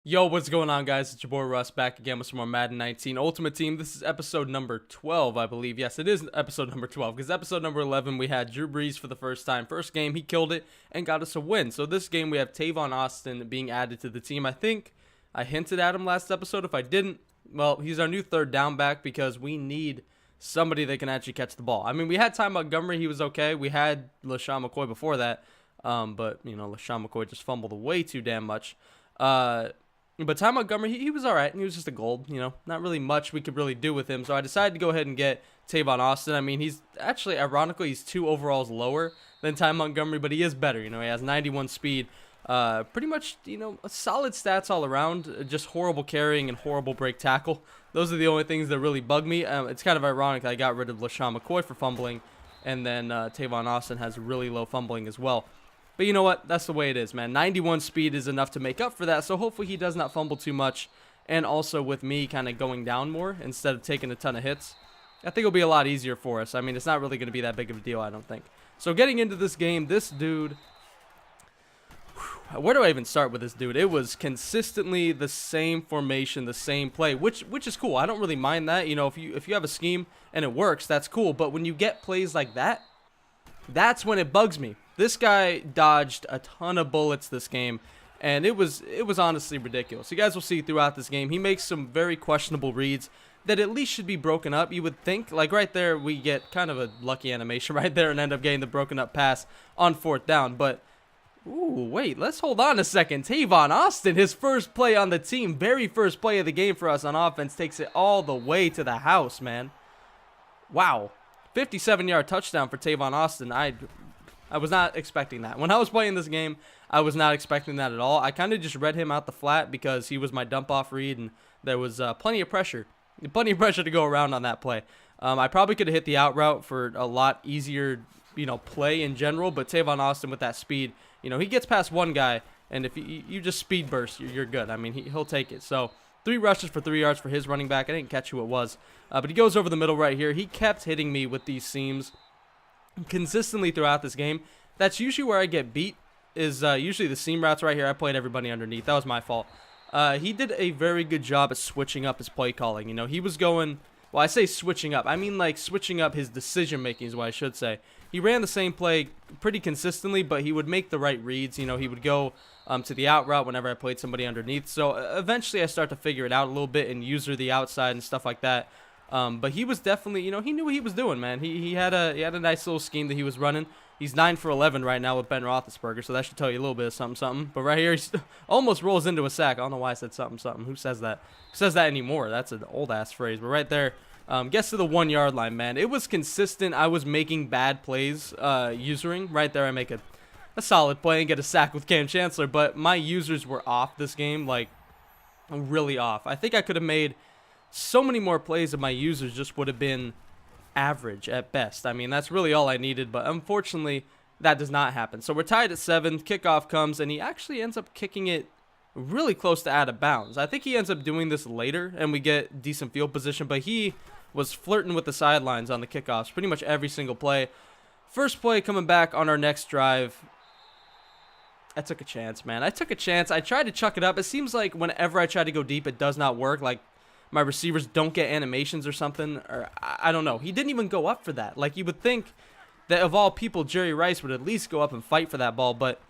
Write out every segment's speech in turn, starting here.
Yo, what's going on, guys? It's your boy Russ back again with some more Madden 19 Ultimate Team. This is episode number 12, I believe. Yes, it is episode number 12 because episode number 11 we had Drew Brees for the first time. First game, he killed it and got us a win. So this game we have Tavon Austin being added to the team. I think I hinted at him last episode. If I didn't, well, he's our new third down back because we need somebody that can actually catch the ball. I mean, we had Ty Montgomery. He was okay. We had LaShawn McCoy before that. But, LaShawn McCoy just fumbled way too damn much. But Ty Montgomery, he was all right. He was just a gold, not really much we could really do with him. So I decided to go ahead and get Tavon Austin. I mean, he's actually, ironically, he's 2 overalls lower than Ty Montgomery, but he is better. He has 91 speed. Pretty much, solid stats all around. Just horrible carrying and horrible break tackle. Those are the only things that really bug me. It's kind of ironic I got rid of LaShawn McCoy for fumbling, and then Tavon Austin has really low fumbling as well. But you know what? That's the way it is, man. 91 speed is enough to make up for that, so hopefully he does not fumble too much. And also with me kind of going down more instead of taking a ton of hits, I think it'll be a lot easier for us. I mean, it's not really going to be that big of a deal, I don't think. So getting into this game, this dude... Where do I even start with this dude? It was consistently the same formation, the same play, which is cool. I don't really mind that. If you have a scheme and it works, that's cool. But when you get plays like that, that's when it bugs me. This guy dodged a ton of bullets this game, and it was honestly ridiculous. You guys will see throughout this game, he makes some very questionable reads that at least should be broken up, you would think. Like right there, we get kind of a lucky animation right there and end up getting the broken up pass on 4th down. But, ooh, wait, let's hold on a second. Tavon Austin, his first play on the team, very first play of the game for us on offense, takes it all the way to the house, man. Wow. 57-yard touchdown for Tavon Austin. I was not expecting that. When I was playing this game, I was not expecting that at all. I kind of just read him out the flat because he was my dump-off read, and there was plenty of pressure to go around on that play. I probably could have hit the out route for a lot easier, play in general, but Tavon Austin with that speed, he gets past one guy, and if you just speed burst, you're good. I mean, he'll take it. So 3 rushes for 3 yards for his running back. I didn't catch who it was, but he goes over the middle right here. He kept hitting me with these seams consistently throughout this game. That's usually where I get beat, is usually the seam routes right here. I played everybody underneath. That was my fault. He did a very good job at switching up his play calling. He was going, well, I say switching up. I mean like switching up his decision making is what I should say. He ran the same play pretty consistently, but he would make the right reads. He would go to the out route whenever I played somebody underneath. So eventually I start to figure it out a little bit and user the outside and stuff like that. But he was definitely, he knew what he was doing, man. He had a nice little scheme that he was running. He's 9 for 11 right now with Ben Roethlisberger, so that should tell you a little bit of something. But right here, he almost rolls into a sack. I don't know why I said something. Who says that? Who says that anymore? That's an old-ass phrase. But right there, gets to the 1-yard line, man. It was consistent. I was making bad plays usering. Right there, I make a solid play and get a sack with Cam Chancellor. But my users were off this game, like, really off. I think I could have made so many more plays if my users just would have been average at best. I mean, that's really all I needed, but unfortunately, that does not happen. So we're tied at 7. Kickoff comes, and he actually ends up kicking it really close to out of bounds. I think he ends up doing this later, and we get decent field position, but he was flirting with the sidelines on the kickoffs pretty much every single play. First play coming back on our next drive. I took a chance, man. I took a chance. I tried to chuck it up. It seems like whenever I try to go deep, it does not work. Like, my receivers don't get animations or something, or I don't know. He didn't even go up for that. Like, you would think that of all people, Jerry Rice would at least go up and fight for that ball, but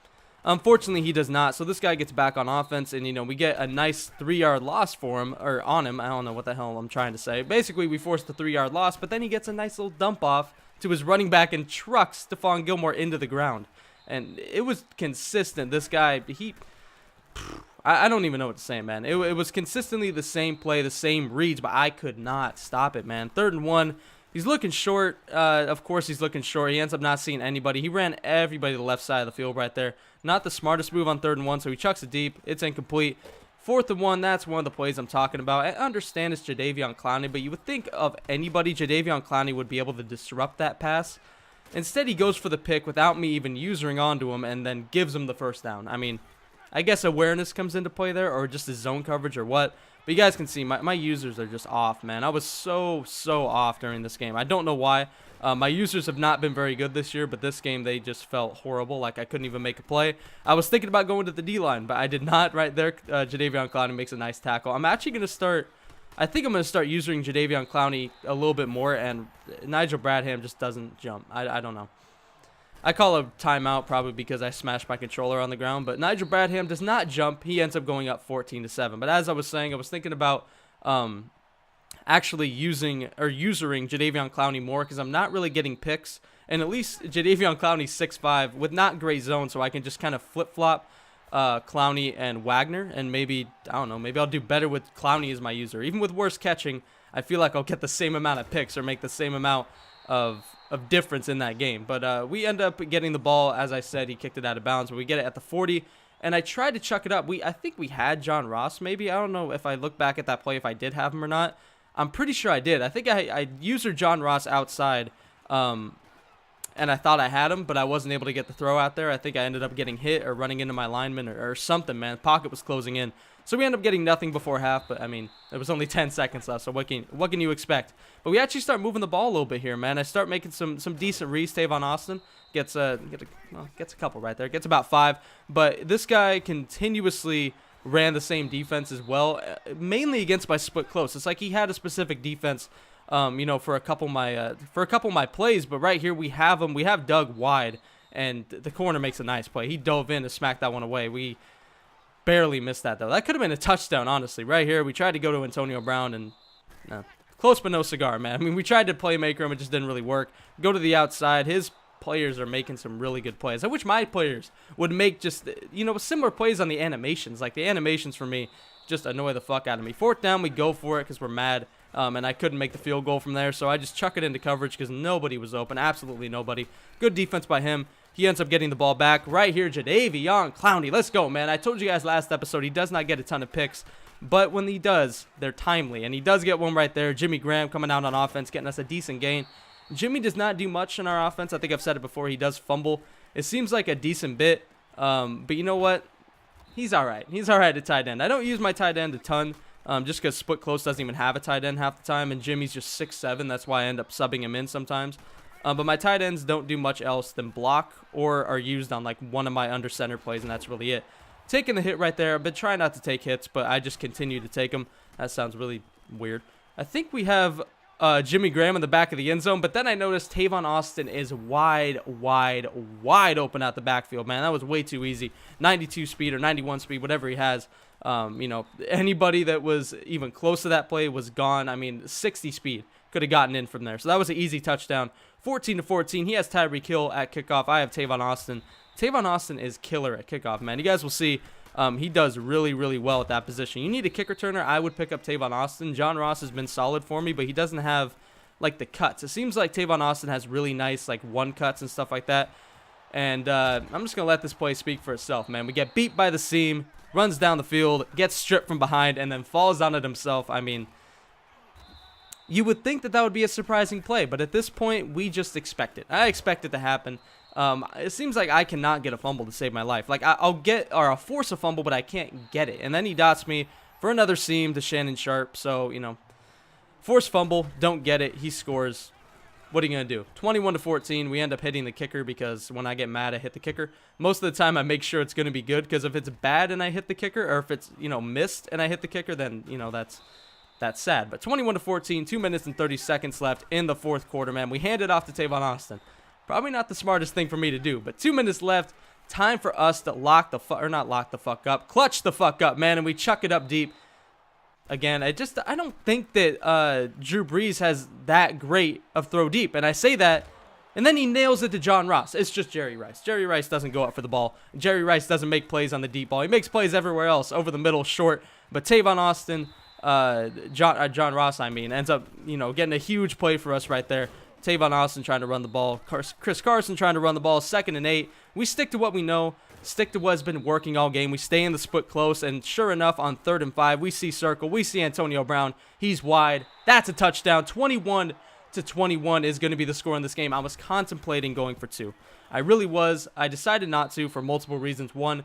unfortunately he does not. So this guy gets back on offense, and we get a nice 3-yard loss for him, or on him. I don't know what the hell I'm trying to say. Basically, we forced the 3-yard loss, but then he gets a nice little dump off to his running back and trucks Stephon Gilmore into the ground. And it was consistent. This guy, I don't even know what to say, man. It was consistently the same play, the same reads, but I could not stop it, man. 3rd and 1. He's looking short. Of course he's looking short. He ends up not seeing anybody. He ran everybody to the left side of the field right there. Not the smartest move on 3rd and 1, so he chucks it deep. It's incomplete. 4th and 1, that's one of the plays I'm talking about. I understand it's Jadeveon Clowney, but you would think of anybody, Jadeveon Clowney would be able to disrupt that pass. Instead, he goes for the pick without me even usering onto him and then gives him the first down. I mean, I guess awareness comes into play there, or just his zone coverage or what. But you guys can see my users are just off, man. I was so off during this game. I don't know why. My users have not been very good this year, but this game they just felt horrible. Like I couldn't even make a play. I was thinking about going to the D-line, but I did not. Right there, Jadeveon Clowney makes a nice tackle. I'm actually going to start. I think I'm going to start using Jadeveon Clowney a little bit more, and Nigel Bradham just doesn't jump. I don't know. I call a timeout probably because I smashed my controller on the ground, but Nigel Bradham does not jump. He ends up going up 14-7. But as I was saying, I was thinking about actually using or usering Jadeveon Clowney more because I'm not really getting picks. And at least Jadeveon Clowney's 6'5" with not great zone, so I can just kind of flip-flop Clowney and Wagner, and maybe, I don't know, maybe I'll do better with Clowney as my user. Even with worse catching, I feel like I'll get the same amount of picks or make the same amount of difference in that game. But we end up getting the ball. As I said, he kicked it out of bounds, but we get it at the 40, and I tried to chuck it up. I think we had John Ross, maybe. I don't know if I look back at that play if I did have him or not. I'm pretty sure I did. I think I user John Ross outside, and I thought I had him, but I wasn't able to get the throw out there. I think I ended up getting hit or running into my lineman or something, man. The pocket was closing in. So we ended up getting nothing before half, but, I mean, there was only 10 seconds left, so what can you expect? But we actually start moving the ball a little bit here, man. I start making some decent reads. Tavon Austin gets a couple right there. Gets about 5. But this guy continuously ran the same defense as well, mainly against my split close. It's like he had a specific defense, for a couple of my plays. But right here we have him. We have Doug wide, and the corner makes a nice play. He dove in to smack that one away. We barely missed that though. That could have been a touchdown, honestly. Right here, we tried to go to Antonio Brown, and close but no cigar, man. I mean, we tried to playmaker him, it just didn't really work. Go to the outside. His players are making some really good plays. I wish my players would make just, similar plays on the animations. Like the animations for me just annoy the fuck out of me. 4th down, we go for it because we're mad, and I couldn't make the field goal from there, so I just chuck it into coverage because nobody was open. Absolutely nobody. Good defense by him. He ends up getting the ball back. Right here, Jadeveon Clowney. Let's go, man. I told you guys last episode he does not get a ton of picks, but when he does, they're timely, and he does get one right there. Jimmy Graham coming out on offense, getting us a decent gain. Jimmy does not do much in our offense. I think I've said it before. He does fumble. It seems like a decent bit, but you know what? He's all right. He's all right at tight end. I don't use my tight end a ton just because split close doesn't even have a tight end half the time, and Jimmy's just 6'7". That's why I end up subbing him in sometimes. But my tight ends don't do much else than block or are used on like one of my under center plays, and that's really it. Taking the hit right there. I've been trying not to take hits, but I just continue to take them. That sounds really weird. I think we have Jimmy Graham in the back of the end zone, but then I noticed Tavon Austin is wide open out the backfield, man. That was way too easy. 92 speed or 91 speed, whatever he has. Anybody that was even close to that play was gone. I mean, 60 speed could have gotten in from there. So that was an easy touchdown. 14-14. He has Tyreek Hill at kickoff. I have Tavon Austin. Tavon Austin is killer at kickoff, man. You guys will see he does really, really well at that position. You need a kick returner. I would pick up Tavon Austin. John Ross has been solid for me, but he doesn't have, like, the cuts. It seems like Tavon Austin has really nice, like, one cuts and stuff like that. And I'm just going to let this play speak for itself, man. We get beat by the seam, runs down the field, gets stripped from behind, and then falls on it himself. I mean, you would think that would be a surprising play, but at this point, we just expect it. I expect it to happen. It seems like I cannot get a fumble to save my life. Like, I'll force a fumble, but I can't get it. And then he dots me for another seam to Shannon Sharp. So, force fumble, don't get it. He scores. What are you going to do? 21-14. We end up hitting the kicker because when I get mad, I hit the kicker. Most of the time, I make sure it's going to be good because if it's bad and I hit the kicker, or if it's, missed and I hit the kicker, then, that's sad. But 21-14, 2 minutes and 30 seconds left in the fourth quarter, man. We hand it off to Tavon Austin. Probably not the smartest thing for me to do, but 2 minutes left. Time for us to clutch the fuck up, man, and we chuck it up deep. Again, I don't think that Drew Brees has that great of throw deep, and I say that, and then he nails it to John Ross. It's just Jerry Rice. Jerry Rice doesn't go up for the ball. Jerry Rice doesn't make plays on the deep ball. He makes plays everywhere else, over the middle, short, but Tavon Austin, John Ross, ends up, getting a huge play for us right there. Tavon Austin trying to run the ball. Chris Carson trying to run the ball. 2nd and 8. We stick to what we know. Stick to what's been working all game. We stay in the split close. And sure enough, on 3rd and 5, we see circle. We see Antonio Brown. He's wide. That's a touchdown. 21-21 is going to be the score in this game. I was contemplating going for 2. I really was. I decided not to for multiple reasons. One,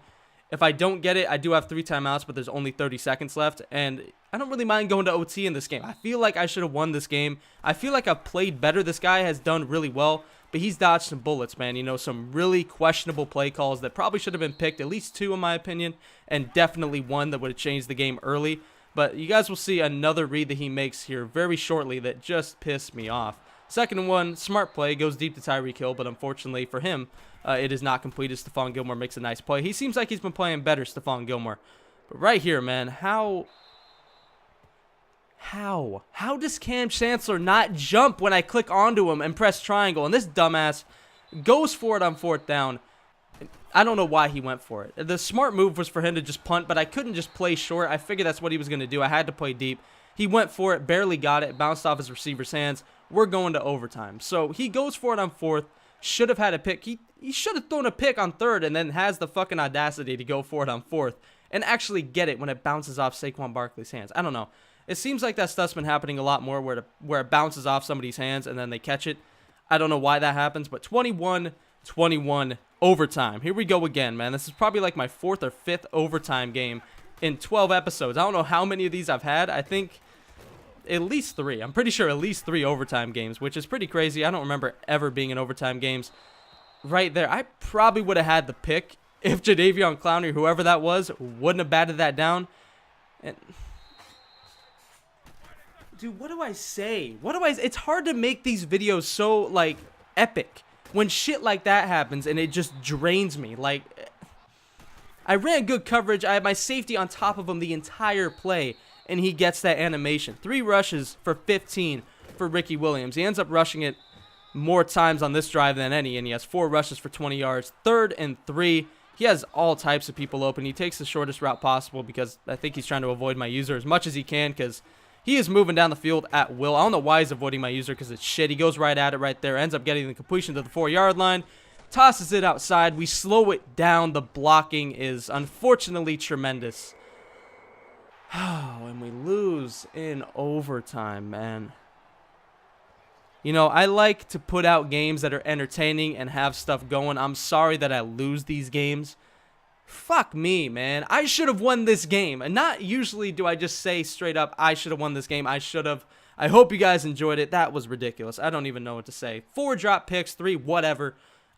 if I don't get it, I do have 3 timeouts, but there's only 30 seconds left. And, I don't really mind going to OT in this game. I feel like I should have won this game. I feel like I've played better. This guy has done really well, but he's dodged some bullets, man. You know, some really questionable play calls that probably should have been picked, at least 2 in my opinion, and definitely 1 that would have changed the game early. But you guys will see another read that he makes here very shortly that just pissed me off. Second one, smart play, goes deep to Tyreek Hill, but unfortunately for him, it is not completed. Stephon Gilmore makes a nice play. He seems like he's been playing better, Stephon Gilmore. But right here, man, how does Cam Chancellor not jump when I click onto him and press triangle? And this dumbass goes for it on 4th down. I don't know why he went for it. The smart move was for him to just punt, but I couldn't just play short. I figured that's what he was going to do. I had to play deep. He went for it, barely got it, bounced off his receiver's hands. We're going to overtime. So he goes for it on 4th. Should have had a pick. He should have thrown a pick on 3rd and then has the fucking audacity to go for it on 4th and actually get it when it bounces off Saquon Barkley's hands. I don't know. It seems like that stuff's been happening a lot more where it bounces off somebody's hands and then they catch it. I don't know why that happens, but 21-21 overtime. Here we go again, man. This is probably like my 4th or 5th overtime game in 12 episodes. I don't know how many of these I've had. I think at least 3. I'm pretty sure at least 3 overtime games, which is pretty crazy. I don't remember ever being in overtime games. Right there, I probably would have had the pick if Jadeveon Clowney, whoever that was, wouldn't have batted that down. And dude, what do I say? It's hard to make these videos so, like, epic when shit like that happens and it just drains me. Like, I ran good coverage. I had my safety on top of him the entire play, and he gets that animation. 3 rushes for 15 for Ricky Williams. He ends up rushing it more times on this drive than any, and he has 4 rushes for 20 yards. 3rd and 3. He has all types of people open. He takes the shortest route possible because I think he's trying to avoid my user as much as he can because he is moving down the field at will. I don't know why he's avoiding my user because it's shit. He goes right at it right there. Ends up getting the completion to the 4-yard line. Tosses it outside. We slow it down. The blocking is unfortunately tremendous. Oh, and we lose in overtime, man. You know, I like to put out games that are entertaining and have stuff going. I'm sorry that I lose these games. Fuck me, man. I should have won this game. And not usually do I just say straight up, I should have won this game. I should have. I hope you guys enjoyed it. That was ridiculous. I don't even know what to say. 4 drop picks, 3 whatever.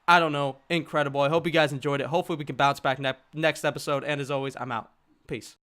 I don't know. Incredible. I hope you guys enjoyed it. Hopefully we can bounce back next episode. And as always, I'm out. Peace.